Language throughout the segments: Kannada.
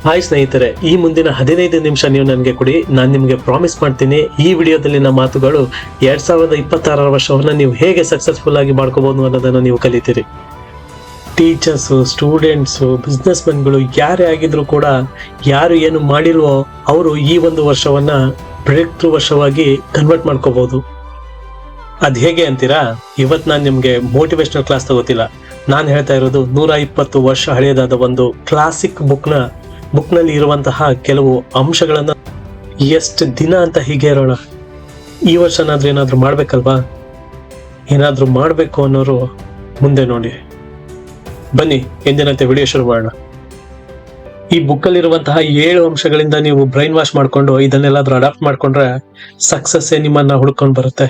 ಹಾಯ್ ಸ್ನೇಹಿತರೆ, ಈ ಮುಂದಿನ 15 ನಿಮಿಷ ನೀವು ನನಗೆ ಕೊಡಿ. ನಾನು ನಿಮಗೆ ಪ್ರಾಮಿಸ್ ಮಾಡ್ತೀನಿ, ಈ ವಿಡಿಯೋದಲ್ಲಿನ ಮಾತುಗಳು 2026 ವರ್ಷವನ್ನ ನೀವು ಹೇಗೆ ಸಕ್ಸಸ್ಫುಲ್ ಆಗಿ ಮಾಡ್ಕೋಬಹುದು ಅನ್ನೋದನ್ನ ನೀವು ಕಲಿತೀರಿ. ಟೀಚರ್ಸು, ಸ್ಟೂಡೆಂಟ್ಸು, ಬಿಸ್ನೆಸ್ ಮೆನ್ಗಳು ಯಾರೇ ಆಗಿದ್ರು ಕೂಡ, ಯಾರು ಏನು ಮಾಡಿಲ್ವೋ ಅವರು ಈ ಒಂದು ವರ್ಷವನ್ನ ಬ್ರೇಕ್ ಥ್ರೂ ವರ್ಷವಾಗಿ ಕನ್ವರ್ಟ್ ಮಾಡ್ಕೋಬಹುದು. ಅದ್ ಹೇಗೆ ಅಂತೀರಾ? ಇವತ್ತು ನಾನು ನಿಮ್ಗೆ ಮೋಟಿವೇಶನಲ್ ಕ್ಲಾಸ್ ತಗೋತಿಲ್ಲ. ನಾನು ಹೇಳ್ತಾ ಇರೋದು 120 ವರ್ಷ ಹಳೆಯದಾದ ಒಂದು ಕ್ಲಾಸಿಕ್ ಬುಕ್ನಲ್ಲಿ ಇರುವಂತಹ ಕೆಲವು ಅಂಶಗಳನ್ನ ಎಷ್ಟು ದಿನ ಅಂತ ಹೀಗೆ ಇರೋಣ. ಈ ವರ್ಷನಾದ್ರೂ ಏನಾದ್ರೂ ಮಾಡ್ಬೇಕಲ್ವಾ? ಏನಾದ್ರೂ ಮಾಡ್ಬೇಕು ಅನ್ನೋರು ಮುಂದೆ ನೋಡಿ. ಬನ್ನಿ, ಎಂದಿನಂತೆ ವಿಡಿಯೋ ಶುರು ಮಾಡೋಣ. ಈ ಬುಕ್ಕಲ್ಲಿರುವಂತಹ 7 ಅಂಶಗಳಿಂದ ನೀವು ಬ್ರೈನ್ ವಾಶ್ ಮಾಡ್ಕೊಂಡು ಇದನ್ನೆಲ್ಲಾದ್ರೂ ಅಡಾಪ್ಟ್ ಮಾಡ್ಕೊಂಡ್ರೆ ಸಕ್ಸಸ್ ನಿಮ್ಮನ್ನ ಹುಡ್ಕೊಂಡು ಬರುತ್ತೆ.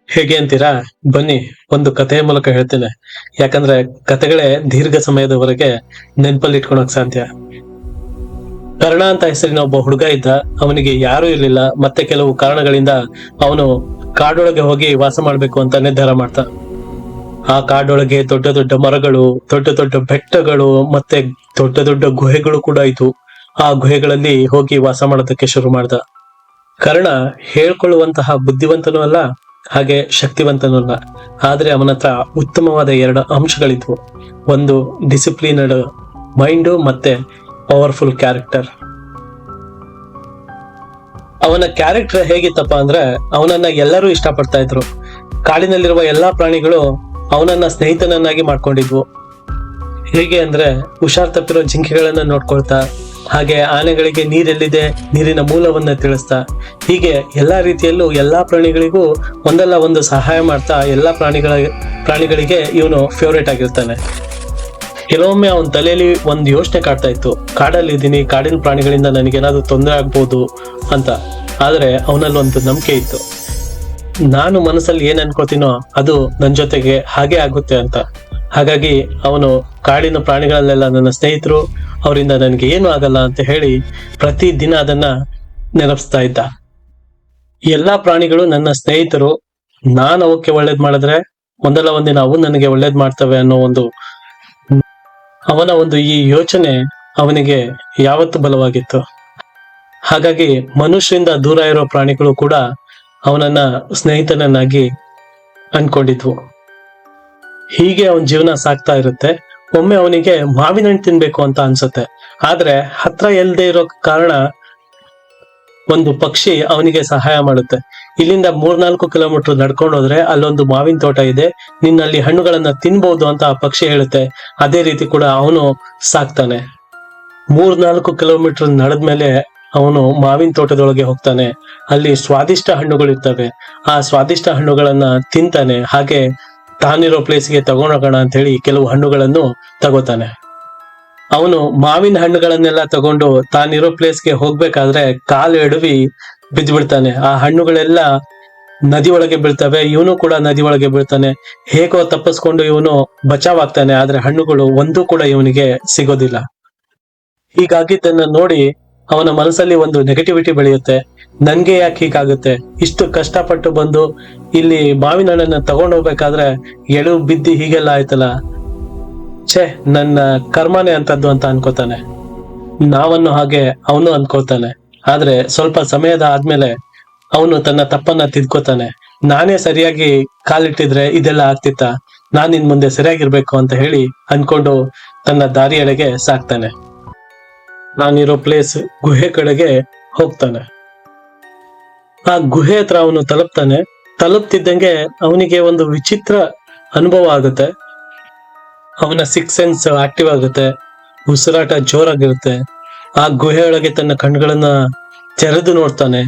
ಹೇಗೆ ಅಂತೀರಾ? ಬನ್ನಿ, ಒಂದು ಕಥೆಯ ಮೂಲಕ ಹೇಳ್ತೇನೆ. ಯಾಕಂದ್ರೆ ಕಥೆಗಳೇ ದೀರ್ಘ ಸಮಯದವರೆಗೆ ನೆನಪಲ್ಲಿ ಇಟ್ಕೊಳಕ್ ಸಾಧ್ಯ. ಕರ್ಣ ಅಂತ ಹೆಸರಿನ ಒಬ್ಬ ಹುಡುಗ ಇದ್ದ. ಅವನಿಗೆ ಯಾರೂ ಇರ್ಲಿಲ್ಲ. ಮತ್ತೆ ಕೆಲವು ಕಾರಣಗಳಿಂದ ಅವನು ಕಾಡೊಳಗೆ ಹೋಗಿ ವಾಸ ಮಾಡ್ಬೇಕು ಅಂತ ನಿರ್ಧಾರ ಮಾಡ್ತ. ಆ ಕಾಡೊಳಗೆ ದೊಡ್ಡ ದೊಡ್ಡ ಮರಗಳು, ದೊಡ್ಡ ದೊಡ್ಡ ಬೆಟ್ಟಗಳು, ಮತ್ತೆ ದೊಡ್ಡ ದೊಡ್ಡ ಗುಹೆಗಳು ಕೂಡ ಇದ್ವು. ಆ ಗುಹೆಗಳಲ್ಲಿ ಹೋಗಿ ವಾಸ ಮಾಡೋದಕ್ಕೆ ಶುರು ಮಾಡ್ದ. ಕರ್ಣ ಹೇಳ್ಕೊಳ್ಳುವಂತಹ ಬುದ್ಧಿವಂತನೂ ಅಲ್ಲ, ಹಾಗೆ ಶಕ್ತಿವಂತನೂ ಅಲ್ಲ. ಆದ್ರೆ ಅವನ ಹತ್ರ ಉತ್ತಮವಾದ 2 ಅಂಶಗಳಿದ್ವು. ಒಂದು ಡಿಸಿಪ್ಲಿನ್ಡ್ ಮೈಂಡು, ಮತ್ತೆ ಪವರ್ಫುಲ್ ಕ್ಯಾರೆಕ್ಟರ್. ಅವನ ಕ್ಯಾರೆಕ್ಟರ್ ಹೇಗಿತ್ತಪ್ಪ ಅಂದ್ರೆ, ಅವನನ್ನ ಎಲ್ಲರೂ ಇಷ್ಟಪಡ್ತಾ ಇದ್ರು. ಕಾಡಿನಲ್ಲಿರುವ ಎಲ್ಲಾ ಪ್ರಾಣಿಗಳು ಅವನನ್ನ ಸ್ನೇಹಿತನನ್ನಾಗಿ ಮಾಡ್ಕೊಂಡಿದ್ವು. ಹೇಗೆ ಅಂದ್ರೆ, ಹುಷಾರ್ ತಪ್ಪಿರೋ ಜಿಂಕೆಗಳನ್ನ ನೋಡ್ಕೊಳ್ತಾ, ಹಾಗೆ ಆನೆಗಳಿಗೆ ನೀರೆಲ್ಲಿದೆ, ನೀರಿನ ಮೂಲವನ್ನ ತಿಳಿಸ್ತಾ, ಹೀಗೆ ಎಲ್ಲಾ ರೀತಿಯಲ್ಲೂ ಎಲ್ಲಾ ಪ್ರಾಣಿಗಳಿಗೂ ಒಂದಲ್ಲ ಒಂದು ಸಹಾಯ ಮಾಡ್ತಾ ಎಲ್ಲಾ ಪ್ರಾಣಿಗಳಿಗೆ ಇವನು ಫೇವ್ರೇಟ್ ಆಗಿರ್ತಾನೆ. ಕೆಲವೊಮ್ಮೆ ಅವನ ತಲೆಯಲ್ಲಿ ಒಂದು ಯೋಚನೆ ಕಾಡ್ತಾ ಇತ್ತು, ಕಾಡಲ್ಲಿದ್ದೀನಿ, ಕಾಡಿನ ಪ್ರಾಣಿಗಳಿಂದ ನನಗೇನಾದ್ರೂ ತೊಂದರೆ ಆಗ್ಬೋದು ಅಂತ. ಆದ್ರೆ ಅವನಲ್ಲಿ ಒಂದು ನಂಬಿಕೆ ಇತ್ತು, ನಾನು ಮನಸ್ಸಲ್ಲಿ ಏನ್ ಅನ್ಕೋತೀನೋ ಅದು ನನ್ನ ಜೊತೆಗೆ ಹಾಗೆ ಆಗುತ್ತೆ ಅಂತ. ಹಾಗಾಗಿ ಅವನು ಕಾಡಿನ ಪ್ರಾಣಿಗಳಲ್ಲೆಲ್ಲ ನನ್ನ ಸ್ನೇಹಿತರು, ಅವರಿಂದ ನನಗೆ ಏನು ಆಗಲ್ಲ ಅಂತ ಹೇಳಿ ಪ್ರತಿ ದಿನ ಅದನ್ನ ನೆನಪಿಸ್ತಾ ಇದ್ದ. ಎಲ್ಲಾ ಪ್ರಾಣಿಗಳು ನನ್ನ ಸ್ನೇಹಿತರು, ನಾನು ಅವಕ್ಕೆ ಒಳ್ಳೇದ್ ಮಾಡಿದ್ರೆ ಒಂದಲ್ಲ ಒಂದಿನ ಅವು ನನಗೆ ಒಳ್ಳೇದ್ ಮಾಡ್ತವೆ ಅನ್ನೋ ಅವನ ಒಂದು ಈ ಯೋಚನೆ ಅವನಿಗೆ ಯಾವತ್ತು ಬಲವಾಗಿತ್ತು. ಹಾಗಾಗಿ ಮನುಷ್ಯರಿಂದ ದೂರ ಇರೋ ಪ್ರಾಣಿಗಳು ಕೂಡ ಅವನನ್ನ ಸ್ನೇಹಿತನನ್ನಾಗಿ ಅನ್ಕೊಂಡಿದ್ವು. ಹೀಗೆ ಅವನ ಜೀವನ ಸಾಗ್ತಾ ಇರುತ್ತೆ. ಒಮ್ಮೆ ಅವನಿಗೆ ಮಾವಿನ ಹಣ್ಣು ತಿನ್ಬೇಕು ಅಂತ ಅನ್ಸುತ್ತೆ. ಆದ್ರೆ ಹತ್ರ ಇಲ್ಲದೆ ಇರೋ ಕಾರಣ ಒಂದು ಪಕ್ಷಿ ಅವನಿಗೆ ಸಹಾಯ ಮಾಡುತ್ತೆ. ಇಲ್ಲಿಂದ 3-4 ಕಿಲೋಮೀಟರ್ ನಡ್ಕೊಂಡು ಹೋದ್ರೆ ಅಲ್ಲೊಂದು ಮಾವಿನ ತೋಟ ಇದೆ, ನಿನ್ನಲ್ಲಿ ಹಣ್ಣುಗಳನ್ನ ತಿನ್ಬಹುದು ಅಂತ ಆ ಪಕ್ಷಿ ಹೇಳುತ್ತೆ. ಅದೇ ರೀತಿ ಕೂಡ ಅವನು ಸಾಕ್ತಾನೆ. 3-4 ಕಿಲೋಮೀಟರ್ ನಡೆದ್ಮೇಲೆ ಅವನು ಮಾವಿನ ತೋಟದೊಳಗೆ ಹೋಗ್ತಾನೆ. ಅಲ್ಲಿ ಸ್ವಾದಿಷ್ಟ ಹಣ್ಣುಗಳು ಇರ್ತವೆ. ಆ ಸ್ವಾದಿಷ್ಟ ಹಣ್ಣುಗಳನ್ನ ತಿಂತಾನೆ. ಹಾಗೆ ತಾನಿರೋ ಪ್ಲೇಸ್ಗೆ ತಗೊಂಡೋಗೋಣ ಅಂತ ಹೇಳಿ ಕೆಲವು ಹಣ್ಣುಗಳನ್ನು ತಗೋತಾನೆ. ಅವನು ಮಾವಿನ ಹಣ್ಣುಗಳನ್ನೆಲ್ಲ ತಗೊಂಡು ತಾನಿರೋ ಪ್ಲೇಸ್ಗೆ ಹೋಗ್ಬೇಕಾದ್ರೆ ಕಾಲು ಎಡವಿ ಬಿದ್ದ್ಬಿಡ್ತಾನೆ. ಆ ಹಣ್ಣುಗಳೆಲ್ಲ ನದಿ ಒಳಗೆ ಬೀಳ್ತವೆ. ಇವನು ಕೂಡ ನದಿ ಒಳಗೆ ಬೀಳ್ತಾನೆ. ಹೇಗೋ ತಪ್ಪಿಸ್ಕೊಂಡು ಇವನು ಬಚಾವಾಗ್ತಾನೆ. ಆದ್ರೆ ಹಣ್ಣುಗಳು ಒಂದು ಕೂಡ ಇವನಿಗೆ ಸಿಗೋದಿಲ್ಲ. ಹೀಗಾಗಿದ್ದನ್ನ ನೋಡಿ ಅವನ ಮನಸ್ಸಲ್ಲಿ ಒಂದು ನೆಗೆಟಿವಿಟಿ ಬೆಳೆಯುತ್ತೆ. ನನ್ಗೆ ಯಾಕೆ ಹೀಗಾಗುತ್ತೆ? ಇಷ್ಟು ಕಷ್ಟಪಟ್ಟು ಬಂದು ಇಲ್ಲಿ ಮಾವಿನ ಹಣ್ಣನ್ನ ತಗೊಂಡೋಗ್ಬೇಕಾದ್ರೆ ಎಡವು ಬಿದ್ದಿ ಹೀಗೆಲ್ಲ ಆಯ್ತಲ್ಲ, ನನ್ನ ಕರ್ಮನೇ ಅಂತದ್ದು ಅಂತ ಅನ್ಕೋತಾನೆ. ನಾವನ್ನು ಹಾಗೆ ಅವನು ಅನ್ಕೋತಾನೆ. ಆದ್ರೆ ಸ್ವಲ್ಪ ಸಮಯದ ಆದ್ಮೇಲೆ ಅವನು ತನ್ನ ತಪ್ಪನ್ನ ತಿದ್ಕೋತಾನೆ. ನಾನೇ ಸರಿಯಾಗಿ ಕಾಲಿಟ್ಟಿದ್ರೆ ಇದೆಲ್ಲ ಆಗ್ತಿತ್ತ, ನಾನ್ ಇನ್ ಮುಂದೆ ಸರಿಯಾಗಿರ್ಬೇಕು ಅಂತ ಹೇಳಿ ಅನ್ಕೊಂಡು ತನ್ನ ದಾರಿಯೆಡೆಗೆ ಸಾಕ್ತಾನೆ. ನಾನಿರೋ ಪ್ಲೇಸ್ ಗುಹೆ ಕಡೆಗೆ ಹೋಗ್ತಾನೆ. ಆ ಗುಹೆ ಹತ್ರ ಅವನು ತಲುಪ್ತಿದ್ದಂಗೆ ಅವನಿಗೆ ಒಂದು ವಿಚಿತ್ರ ಅನುಭವ ಆಗುತ್ತೆ. ಅವನ 6 ಸೆನ್ಸ್ ಆಕ್ಟಿವ್ ಆಗುತ್ತೆ. ಉಸಿರಾಟ ಜೋರಾಗಿರುತ್ತೆ. ಆ ಗುಹೆ ಒಳಗೆ ತನ್ನ ಕಣ್ಗಳನ್ನ ತೆರೆದು ನೋಡ್ತಾನೆ.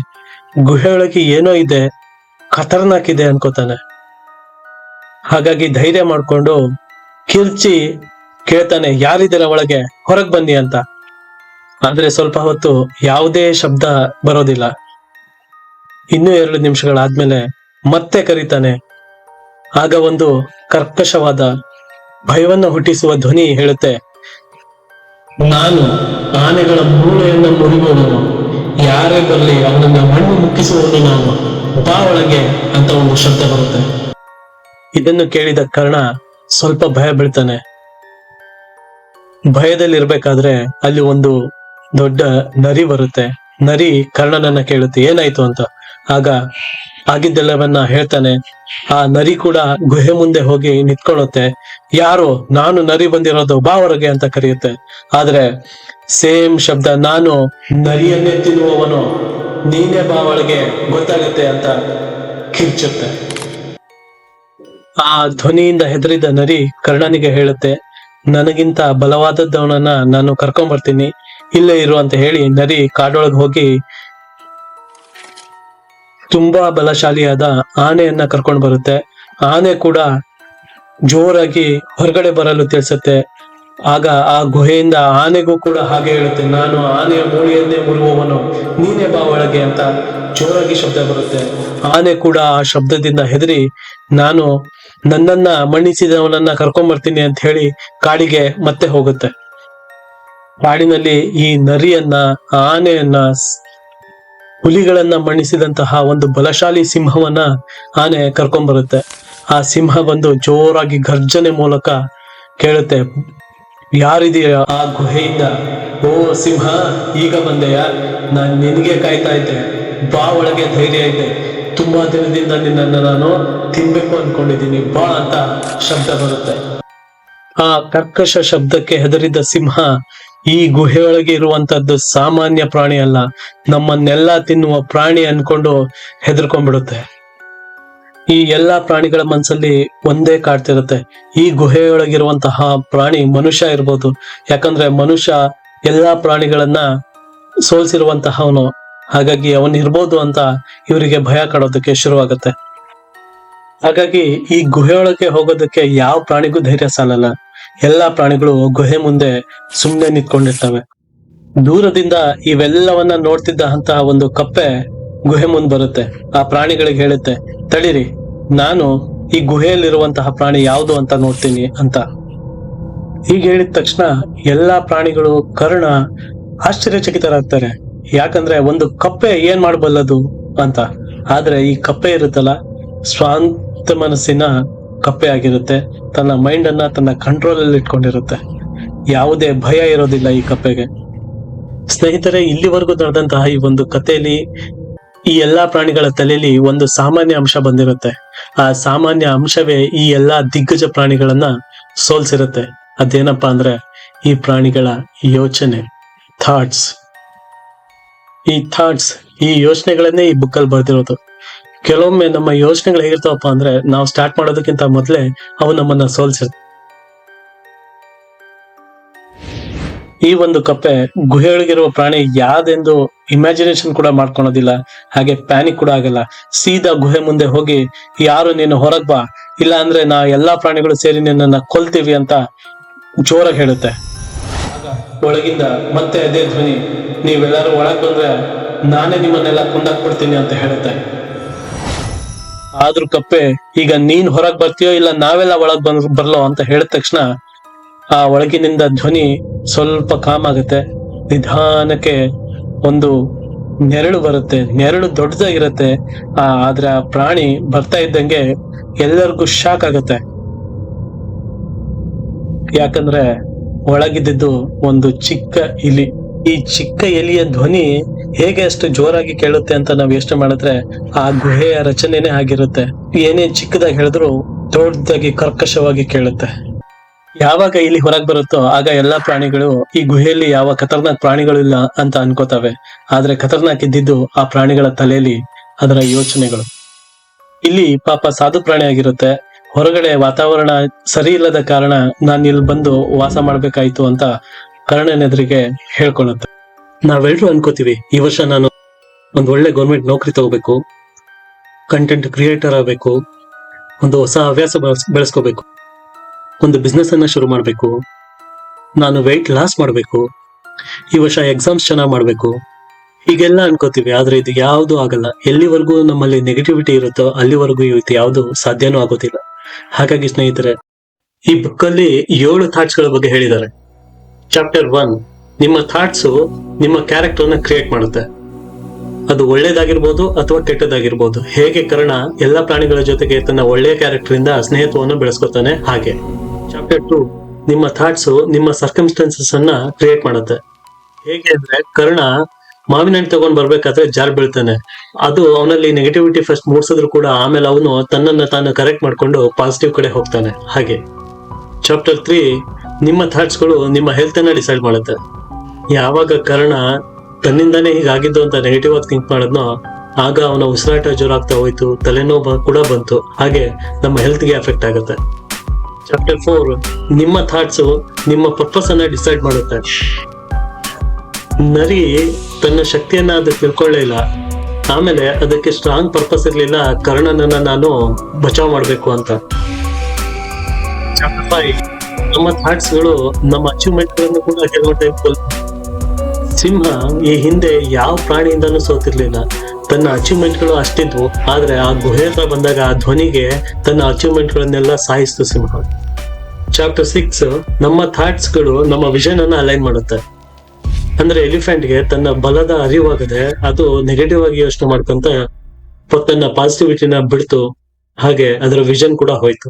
ಗುಹೆ ಒಳಗೆ ಏನೋ ಇದೆ, ಖತರ್ನಾಕ್ ಇದೆ ಅನ್ಕೋತಾನೆ. ಹಾಗಾಗಿ ಧೈರ್ಯ ಮಾಡ್ಕೊಂಡು ಕಿರ್ಚಿ ಕೇಳ್ತಾನೆ, ಯಾರಿದ್ದೀರ ಒಳಗೆ, ಹೊರಗ್ ಬನ್ನಿ ಅಂತ. ಆದ್ರೆ ಸ್ವಲ್ಪ ಹೊತ್ತು ಯಾವುದೇ ಶಬ್ದ ಬರೋದಿಲ್ಲ. ಇನ್ನೂ 2 ನಿಮಿಷಗಳಾದ್ಮೇಲೆ ಮತ್ತೆ ಕರೀತಾನೆ. ಆಗ ಒಂದು ಕರ್ಕಶವಾದ ಭಯವನ್ನ ಹುಟ್ಟಿಸುವ ಧ್ವನಿ ಹೇಳುತ್ತೆ, ನಾನು ಆನೆಗಳ ಮೂಳೆಯನ್ನು ಮುರಿಯುವವನು, ಯಾರೇ ಬರಲಿ ಅವನನ್ನ ಮಣ್ಣು ಮುಕ್ಕಿಸುವವನು ನಾನು, ಬಾ ಒಳಗೆ ಅಂತ ಒಂದು ಶಬ್ದ ಬರುತ್ತೆ. ಇದನ್ನು ಕೇಳಿದ ಕರ್ಣ ಸ್ವಲ್ಪ ಭಯ ಬೀಳ್ತಾನೆ. ಭಯದಲ್ಲಿ ಇರ್ಬೇಕಾದ್ರೆ ಅಲ್ಲಿ ಒಂದು ದೊಡ್ಡ ನರಿ ಬರುತ್ತೆ. ನರಿ ಕರ್ಣನನ್ನ ಕೇಳುತ್ತೆ ಏನಾಯ್ತು ಅಂತ. ಆಗ ಆಗಿದ್ದೆಲ್ಲವನ್ನ ಹೇಳ್ತಾನೆ. ಆ ನರಿ ಕೂಡ ಗುಹೆ ಮುಂದೆ ಹೋಗಿ ನಿಂತ್ಕೊಳ್ಳುತ್ತೆ. ಯಾರು? ನಾನು ನರಿ ಬಂದಿರೋದು, ಬಾ ಹೊರಗೆ ಅಂತ ಕರೆಯುತ್ತೆ. ಆದ್ರೆ ಸೇಮ್ ಶಬ್ದ, ನಾನು ನರಿಯನ್ನೇ ತಿನ್ನುವವನು, ನೀನೇ ಬಾ ಒಳಗೆ, ಗೊತ್ತಾಗತ್ತೆ ಅಂತ ಕಿರ್ಚುತ್ತೆ. ಆ ಧ್ವನಿಯಿಂದ ಹೆದರಿದ ನರಿ ಕರ್ಣನಿಗೆ ಹೇಳುತ್ತೆ, ನನಗಿಂತ ಬಲವಾದದ್ದವನನ್ನ ನಾನು ಕರ್ಕೊಂಡ್ ಬರ್ತೀನಿ, ಇಲ್ಲೇ ಇರು ಅಂತ ಹೇಳಿ ನರಿ ಕಾಡೊಳಗೆ ಹೋಗಿ ತುಂಬಾ ಬಲಶಾಲಿಯಾದ ಆನೆಯನ್ನ ಕರ್ಕೊಂಡು ಬರುತ್ತೆ. ಆನೆ ಕೂಡ ಜೋರಾಗಿ ಹೊರಗಡೆ ಬರಲು ತಿಳಿಸುತ್ತೆ. ಆಗ ಆ ಗುಹೆಯಿಂದ ಆನೆಗೂ ಕೂಡ ಹಾಗೆ ಹೇಳುತ್ತೆ, ನಾನು ಆನೆಯ ಮೂಳೆಯನ್ನೇ ಮುರುವವನು, ನೀನೇ ಬಾ ಒಳಗೆ ಅಂತ ಜೋರಾಗಿ ಶಬ್ದ ಬರುತ್ತೆ. ಆನೆ ಕೂಡ ಆ ಶಬ್ದದಿಂದ ಹೆದರಿ, ನಾನು ನನ್ನನ್ನ ಮಣ್ಣಿಸಿದವನನ್ನ ಕರ್ಕೊಂಡ್ ಬರ್ತೀನಿ ಅಂತ ಹೇಳಿ ಕಾಡಿಗೆ ಮತ್ತೆ ಹೋಗುತ್ತೆ. ಕಾಡಿನಲ್ಲಿ ಈ ನರಿಯನ್ನ, ಆನೆಯನ್ನ, ಹುಲಿಗಳನ್ನ ಮಣ್ಣಿಸಿದಂತಹ ಒಂದು ಬಲಶಾಲಿ ಸಿಂಹವನ್ನ ಆನೆ ಕರ್ಕೊಂಡ್ ಬರುತ್ತೆ. ಆ ಸಿಂಹ ಬಂದು ಜೋರಾಗಿ ಗರ್ಜನೆ ಮೂಲಕ ಕೇಳುತ್ತೆ, ಯಾರಿದೆಯ ಆ ಗುಹೆಯಿಂದ? ಓ ಸಿಂಹ, ಈಗ ಬಂದೆಯ? ನಾನ್ ನಿನಗೆ ಕಾಯ್ತಾ ಇದ್ದೆ, ಬಾ ಒಳಗೆ, ಧೈರ್ಯ ಇದೆ, ತುಂಬಾ ದಿನದಿಂದ ನಿನ್ನನ್ನು ನಾನು ತಿನ್ಬೇಕು ಅನ್ಕೊಂಡಿದ್ದೀನಿ, ಬಾ ಅಂತ ಶಬ್ದ ಬರುತ್ತೆ. ಆ ಕರ್ಕಶ ಶಬ್ದಕ್ಕೆ ಹೆದರಿದ ಸಿಂಹ ಈ ಗುಹೆಯೊಳಗೆ ಇರುವಂತದ್ದು ಸಾಮಾನ್ಯ ಪ್ರಾಣಿ ಅಲ್ಲ, ನಮ್ಮನ್ನೆಲ್ಲ ತಿನ್ನುವ ಪ್ರಾಣಿ ಅನ್ಕೊಂಡು ಹೆದರ್ಕೊಂಡ್ಬಿಡುತ್ತೆ. ಈ ಎಲ್ಲಾ ಪ್ರಾಣಿಗಳ ಮನಸ್ಸಲ್ಲಿ ಒಂದೇ ಕಾಡ್ತಿರುತ್ತೆ, ಈ ಗುಹೆಯೊಳಗಿರುವಂತಹ ಪ್ರಾಣಿ ಮನುಷ್ಯ ಇರ್ಬೋದು. ಯಾಕಂದ್ರೆ ಮನುಷ್ಯ ಎಲ್ಲಾ ಪ್ರಾಣಿಗಳನ್ನ ಸೋಲ್ಸಿರುವಂತಹವನು, ಹಾಗಾಗಿ ಅವನ್ ಇರ್ಬೋದು ಅಂತ ಇವರಿಗೆ ಭಯ ಕಾಡೋದಕ್ಕೆ ಶುರುವಾಗುತ್ತೆ. ಹಾಗಾಗಿ ಈ ಗುಹೆಯೊಳಗೆ ಹೋಗೋದಕ್ಕೆ ಯಾವ ಪ್ರಾಣಿಗೂ ಧೈರ್ಯ ಸಾಲಲ್ಲ. ಎಲ್ಲಾ ಪ್ರಾಣಿಗಳು ಗುಹೆ ಮುಂದೆ ಸುಮ್ಮನೆ ನಿಂತ್ಕೊಂಡಿರ್ತವೆ. ದೂರದಿಂದ ಇವೆಲ್ಲವನ್ನ ನೋಡ್ತಿದ್ದಂತಹ ಒಂದು ಕಪ್ಪೆ ಗುಹೆ ಮುಂದೆ ಬರುತ್ತೆ. ಆ ಪ್ರಾಣಿಗಳಿಗೆ ಹೇಳುತ್ತೆ, ತಡೀರಿ, ನಾನು ಈ ಗುಹೆಯಲ್ಲಿರುವಂತಹ ಪ್ರಾಣಿ ಯಾವುದು ಅಂತ ನೋಡ್ತೀನಿ ಅಂತ. ಹೀಗೆ ಹೇಳಿದ ತಕ್ಷಣ ಎಲ್ಲಾ ಪ್ರಾಣಿಗಳು ಕರ್ಣ ಆಶ್ಚರ್ಯಚಕಿತರಾಗ್ತಾರೆ. ಯಾಕಂದ್ರೆ ಒಂದು ಕಪ್ಪೆ ಏನ್ ಮಾಡಬಲ್ಲದು ಅಂತ. ಆದ್ರೆ ಈ ಕಪ್ಪೆ ಇರುತ್ತಲ್ಲ, ಸ್ವಾಂತ ಮನಸ್ಸಿನ ಕಪ್ಪೆ ಆಗಿರುತ್ತೆ. ತನ್ನ ಮೈಂಡ್ ಅನ್ನ ತನ್ನ ಕಂಟ್ರೋಲ್ ಅಲ್ಲಿ ಇಟ್ಕೊಂಡಿರುತ್ತೆ. ಯಾವುದೇ ಭಯ ಇರೋದಿಲ್ಲ ಈ ಕಪ್ಪೆಗೆ. ಸ್ನೇಹಿತರೆ, ಇಲ್ಲಿವರೆಗೂ ನಡೆದಂತಹ ಈ ಒಂದು ಕಥೆಯಲ್ಲಿ ಈ ಎಲ್ಲಾ ಪ್ರಾಣಿಗಳ ತಲೆಯಲ್ಲಿ ಒಂದು ಸಾಮಾನ್ಯ ಅಂಶ ಬಂದಿರುತ್ತೆ. ಆ ಸಾಮಾನ್ಯ ಅಂಶವೇ ಈ ಎಲ್ಲಾ ದಿಗ್ಗಜ ಪ್ರಾಣಿಗಳನ್ನ ಸೋಲ್ಸಿರುತ್ತೆ. ಅದೇನಪ್ಪಾ ಅಂದ್ರೆ ಈ ಪ್ರಾಣಿಗಳ ಯೋಚನೆ, ಥಾಟ್ಸ್. ಈ ಯೋಚನೆಗಳನ್ನೇ ಈ ಬುಕ್ ಅಲ್ಲಿ ಬರ್ದಿರೋದು. ಕೆಲವೊಮ್ಮೆ ನಮ್ಮ ಯೋಚನೆಗಳು ಹೇಗಿರ್ತಾವಪ್ಪ ಅಂದ್ರೆ, ನಾವು ಸ್ಟಾರ್ಟ್ ಮಾಡೋದಕ್ಕಿಂತ ಮೊದಲೇ ಅವು ನಮ್ಮನ್ನ ಸೋಲ್ಸಿರುತ್ತೆ. ಈ ಒಂದು ಕಪ್ಪೆ ಗುಹೆಯೊಳಗಿರುವ ಪ್ರಾಣಿ ಯಾವ್ದೆಂದು ಇಮ್ಯಾಜಿನೇಷನ್ ಕೂಡ ಮಾಡ್ಕೊಳೋದಿಲ್ಲ, ಹಾಗೆ ಪ್ಯಾನಿಕ್ ಕೂಡ ಆಗಲ್ಲ. ಸೀದಾ ಗುಹೆ ಮುಂದೆ ಹೋಗಿ, ಯಾರು ನೀನು ಹೊರಗ್ ಬಾ, ಇಲ್ಲ ಅಂದ್ರೆ ನಾ ಎಲ್ಲಾ ಪ್ರಾಣಿಗಳು ಸೇರಿ ನಿನ್ನನ್ನ ಕೊಲ್ತೀವಿ ಅಂತ ಜೋರಾಗಿ ಹೇಳುತ್ತೆ. ಒಳಗಿಂದ ಮತ್ತೆ ಅದೇ ಧ್ವನಿ, ನೀವೆಲ್ಲರೂ ಒಳಗ್ ಬಂದ್ರೆ ನಾನೇ ನಿಮ್ಮನ್ನೆಲ್ಲ ಕೊಂದಾಕ್ಬಿಡ್ತೀನಿ ಅಂತ ಹೇಳುತ್ತೆ. ಆದ್ರೂ ಕಪ್ಪೆ, ಈಗ ನೀನ್ ಹೊರಗ್ ಬರ್ತೀಯೋ ಇಲ್ಲ ನಾವೆಲ್ಲ ಒಳಗ್ ಬರ್ಲೋ ಅಂತ ಹೇಳಿದ ತಕ್ಷಣ ಆ ಒಳಗಿನಿಂದ ಧ್ವನಿ ಸ್ವಲ್ಪ ಕಾಮ್ ಆಗುತ್ತೆ. ನಿಧಾನಕ್ಕೆ ಒಂದು ನೆರಳು ಬರುತ್ತೆ. ನೆರಳು ದೊಡ್ಡದಾಗಿರುತ್ತೆ. ಆದ್ರೆ ಆ ಪ್ರಾಣಿ ಬರ್ತಾ ಇದ್ದಂಗೆ ಎಲ್ಲರಿಗೂ ಶಾಕ್ ಆಗುತ್ತೆ. ಯಾಕಂದ್ರೆ ಒಳಗಿದ್ದು ಒಂದು ಚಿಕ್ಕ ಇಲಿ. ಈ ಚಿಕ್ಕ ಎಲಿಯ ಧ್ವನಿ ಹೇಗೆ ಅಷ್ಟು ಜೋರಾಗಿ ಕೇಳುತ್ತೆ ಅಂತ ನಾವ್ ಯೋಚನೆ ಮಾಡಿದ್ರೆ, ಆ ಗುಹೆಯ ರಚನೆನೇ ಆಗಿರುತ್ತೆ. ಏನೇ ಚಿಕ್ಕದಾಗಿ ಹೇಳಿದ್ರು ದೊಡ್ಡದಾಗಿ ಕರ್ಕಶವಾಗಿ ಕೇಳುತ್ತೆ. ಯಾವಾಗ ಇಲ್ಲಿ ಹೊರಗ್ ಬರುತ್ತೋ ಆಗ ಎಲ್ಲಾ ಪ್ರಾಣಿಗಳು ಈ ಗುಹೆಯಲ್ಲಿ ಯಾವ ಖತರ್ನಾಕ್ ಪ್ರಾಣಿಗಳು ಇಲ್ಲ ಅಂತ ಅನ್ಕೋತವೆ. ಆದ್ರೆ ಖತರ್ನಾಕ್ ಇದ್ದಿದ್ದು ಆ ಪ್ರಾಣಿಗಳ ತಲೆಯಲ್ಲಿ ಅದರ ಯೋಚನೆಗಳು. ಇಲ್ಲಿ ಪಾಪ ಸಾಧು ಪ್ರಾಣಿ ಆಗಿರುತ್ತೆ. ಹೊರಗಡೆ ವಾತಾವರಣ ಸರಿ ಇಲ್ಲದ ಕಾರಣ ನಾನು ಇಲ್ಲಿ ಬಂದು ವಾಸ ಮಾಡ್ಬೇಕಾಯ್ತು ಅಂತ ಕರ್ಣನೆದುರಿಗೆ ಹೇಳ್ಕೊಳ್ಳುತ್ತೆ. ನಾವೆಲ್ಲರೂ ಅನ್ಕೋತೀವಿ, ಈ ವರ್ಷ ನಾನು ಒಂದು ಒಳ್ಳೆ ಗೌರ್ಮೆಂಟ್ ನೌಕರಿ ತಗೋಬೇಕು, ಕಂಟೆಂಟ್ ಕ್ರಿಯೇಟರ್ ಆಗಬೇಕು, ಒಂದು ಹೊಸ ಹವ್ಯಾಸ ಬೆಳೆಸ್ಕೋಬೇಕು, ಒಂದು ಬಿಸ್ನೆಸ್ ಅನ್ನ ಶುರು ಮಾಡ್ಬೇಕು, ನಾನು ವೆಯ್ಟ್ ಲಾಸ್ ಮಾಡ್ಬೇಕು, ಈ ವರ್ಷ ಎಕ್ಸಾಮ್ಸ್ ಚೆನ್ನಾಗಿ ಮಾಡ್ಬೇಕು, ಹೀಗೆಲ್ಲ ಅನ್ಕೋತೀವಿ. ಆದ್ರೆ ಇದು ಯಾವುದು ಆಗಲ್ಲ. ಎಲ್ಲಿವರೆಗೂ ನಮ್ಮಲ್ಲಿ ನೆಗೆಟಿವಿಟಿ ಇರುತ್ತೋ ಅಲ್ಲಿವರೆಗೂ ಇದು ಯಾವುದು ಸಾಧ್ಯನೂ ಆಗೋದಿಲ್ಲ. ಹಾಗಾಗಿ ಸ್ನೇಹಿತರೆ, ಈ ಬುಕ್ ಅಲ್ಲಿ 7 ಥಾಟ್ಸ್ ಗಳ ಬಗ್ಗೆ ಹೇಳಿದ್ದಾರೆ. ಚಾಪ್ಟರ್ 1, ನಿಮ್ಮ ಥಾಟ್ಸ್ ನಿಮ್ಮ ಕ್ಯಾರೆಕ್ಟರ್ ನ ಕ್ರಿಯೇಟ್ ಮಾಡುತ್ತೆ. ಅದು ಒಳ್ಳೇದಾಗಿರ್ಬೋದು ಅಥವಾ ಕೆಟ್ಟದಾಗಿರ್ಬೋದು. ಹೇಗೆ ಕರ್ಣ ಎಲ್ಲಾ ಪ್ರಾಣಿಗಳ ಜೊತೆಗೆ ತನ್ನ ಒಳ್ಳೆಯ ಕ್ಯಾರೆಕ್ಟರ್ ಇಂದ ಸ್ನೇಹಿತ್ವವನ್ನು ಬೆಳೆಸ್ಕೊತಾನೆ ಹಾಗೆ. ಚಾಪ್ಟರ್ 2, ನಿಮ್ಮ ಥಾಟ್ಸ್ ನಿಮ್ಮ ಸರ್ಕಮ್ಸ್ಟೆನ್ಸಸ್ ಅನ್ನ ಕ್ರಿಯೇಟ್ ಮಾಡುತ್ತೆ. ಹೇಗೆ ಅಂದ್ರೆ ಕರ್ಣ ಮಾವಿನ ಹಣ್ಣು ತಗೊಂಡ್ ಬರ್ಬೇಕಾದ್ರೆ ಜಾರ್ ಬೀಳ್ತಾನೆ. ಅದು ಅವನಲ್ಲಿ ನೆಗೆಟಿವಿಟಿ ಫಸ್ಟ್ ಮೂಡ್ಸಿದ್ರು ಕೂಡ ಆಮೇಲೆ ಅವನು ತನ್ನನ್ನ ತಾನು ಕರೆಕ್ಟ್ ಮಾಡ್ಕೊಂಡು ಪಾಸಿಟಿವ್ ಕಡೆ ಹೋಗ್ತಾನೆ. ಹಾಗೆ ಚಾಪ್ಟರ್ 3 ನಿಮ್ಮ ಥಾಟ್ಸ್ ಗಳು ನಿಮ್ಮ ಹೆಲ್ತ್ ಅನ್ನ ಡಿಸೈಡ್ ಮಾಡುತ್ತೆ. ಯಾವಾಗ ಕರ್ಣ ತನ್ನಿಂದಾನೇ ಹೀಗಾಗಿದ್ದು ಅಂತ ನೆಗೆಟಿವ್ ಆಗಿ ಥಿಂಕ್ ಮಾಡಿದ್ನೋ ಆಗ ಅವನ ಉಸಿರಾಟ ಜೋರಾಗ್ತಾ ಹೋಯ್ತು, ತಲೆನೋವು ಕೂಡ ಬಂತು. ಹಾಗೆ ನಮ್ಮ ಹೆಲ್ತ್ ಗೆ ಎಫೆಕ್ಟ್ ಆಗುತ್ತೆ. ಚಾಪ್ಟರ್ 4 ನಿಮ್ಮ ಥಾಟ್ಸ್ ನಿಮ್ಮ ಪರ್ಪಸ್ ಅನ್ನ ಡಿಸೈಡ್ ಮಾಡುತ್ತೆ. ನರಿ ತನ್ನ ಶಕ್ತಿಯನ್ನ ಅದು ತಿಳ್ಕೊಳ್ಳೇ ಇಲ್ಲ. ಆಮೇಲೆ ಅದಕ್ಕೆ ಸ್ಟ್ರಾಂಗ್ ಪರ್ಪಸ್ ಇರ್ಲಿಲ್ಲ, ಕರ್ಣನನ್ನ ನಾನು ಬಚಾವ್ ಮಾಡ್ಬೇಕು ಅಂತ. ಚಾಪ್ಟರ್ 5 ನಮ್ಮ ಥಾಟ್ಸ್ ಗಳು ನಮ್ಮ ಅಚೀವ್ಮೆಂಟ್ ಗಳನ್ನು ಕೂಡ ಕೆಲವು ಟೈಮ್. ಸಿಂಹ ಈ ಹಿಂದೆ ಯಾವ ಪ್ರಾಣಿಯಿಂದನೂ ಸೋತಿರ್ಲಿಲ್ಲ. ತನ್ನ ಅಚೀವ್ಮೆಂಟ್ ಗಳು ಅಷ್ಟಿದ್ವು, ಆದ್ರೆ ಆ ಗುಹೆ ಹತ್ರ ಬಂದಾಗ ಆ ಧ್ವನಿಗೆ ತನ್ನ ಅಚೀವ್ಮೆಂಟ್ ಗಳನ್ನೆಲ್ಲ ಸಾಯಿಸ್ತು ಸಿಂಹ. ಚಾಪ್ಟರ್ 6 ನಮ್ಮ ಥಾಟ್ಸ್ ಗಳು ನಮ್ಮ ವಿಷನ್ ಅನ್ನ ಅಲೈನ್ ಮಾಡುತ್ತೆ. ಅಂದ್ರೆ ಎಲಿಫೆಂಟ್ಗೆ ತನ್ನ ಬಲದ ಅರಿವಾಗದೆ ಅದು ನೆಗೆಟಿವ್ ಆಗಿ ಯೋಚನೆ ಮಾಡ್ಕೊಂತ ತನ್ನ ಪಾಸಿಟಿವಿಟಿನ ಬಿಡ್ತು. ಹಾಗೆ ಅದರ ವಿಷನ್ ಕೂಡ ಹೋಯ್ತು.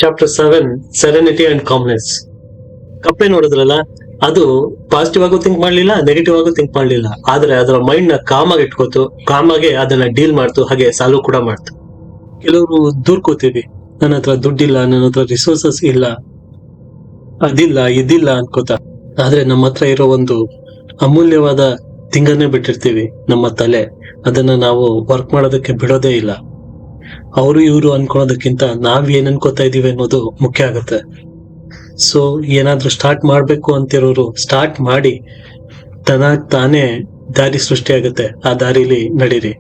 Chapter 7 serenity and calmness. ಕಪ್ಪೆ ನೋಡಿದ್ರಲ್ಲ, ಅದು ಪಾಸಿಟಿವ್ ಆಗು ಥಿಂಕ್ ಮಾಡ್ಲಿಲ್ಲ, ನೆಗೆಟಿವ್ ಆಗು ಥಿಂಕ್ ಮಾಡ್ಲಿಲ್ಲ. ಆದ್ರೆ ಅದರ ಮೈಂಡ್ ನ ಕಾಮಾಗಿ ಇಟ್ಕೋತು, ಕಾಮಾಗೆ ಅದನ್ನ ಡೀಲ್ ಮಾಡ್ತು, ಹಾಗೆ ಸಾಲ್ವ್ ಕೂಡ ಮಾಡ್ತು. ಕೆಲವರು ದೂರ್ಕೋತೀವಿ, ನನ್ನ ಹತ್ರ ದುಡ್ಡಿಲ್ಲ, ನನ್ನ ಹತ್ರ ರಿಸೋರ್ಸಸ್ ಇಲ್ಲ, ಅದಿಲ್ಲ ಇದಿಲ್ಲ ಅನ್ಕೋತ. ಆದ್ರೆ ನಮ್ಮ ಹತ್ರ ಇರೋ ಒಂದು ಅಮೂಲ್ಯವಾದ ತಿಂಗನ್ನೇ ಬಿಟ್ಟಿರ್ತೀವಿ, ನಮ್ಮ ತಲೆ. ಅದನ್ನ ನಾವು ವರ್ಕ್ ಮಾಡೋದಕ್ಕೆ ಬಿಡೋದೇ ಇಲ್ಲ. ಅವರು ಇವರು ಅನ್ಕೊಳೋದಕ್ಕಿಂತ ನಾವ್ ಏನ್ ಅನ್ಕೋತಾ ಇದೀವಿ ಅನ್ನೋದು ಮುಖ್ಯ ಆಗುತ್ತೆ. ಸೊ ಏನಾದ್ರೂ ಸ್ಟಾರ್ಟ್ ಮಾಡ್ಬೇಕು ಅಂತಿರೋರು ಸ್ಟಾರ್ಟ್ ಮಾಡಿ, ತಾನೇ ದಾರಿ ಸೃಷ್ಟಿ ಆಗುತ್ತೆ. ಆ ದಾರಿಲಿ ನಡೀರಿ.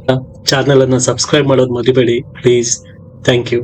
ಚಾನೆಲ್ ಅನ್ನ ಸಬ್ಸ್ಕ್ರೈಬ್ ಮಾಡೋದು ಮರಿಬೇಡಿ ಪ್ಲೀಸ್. Thank you.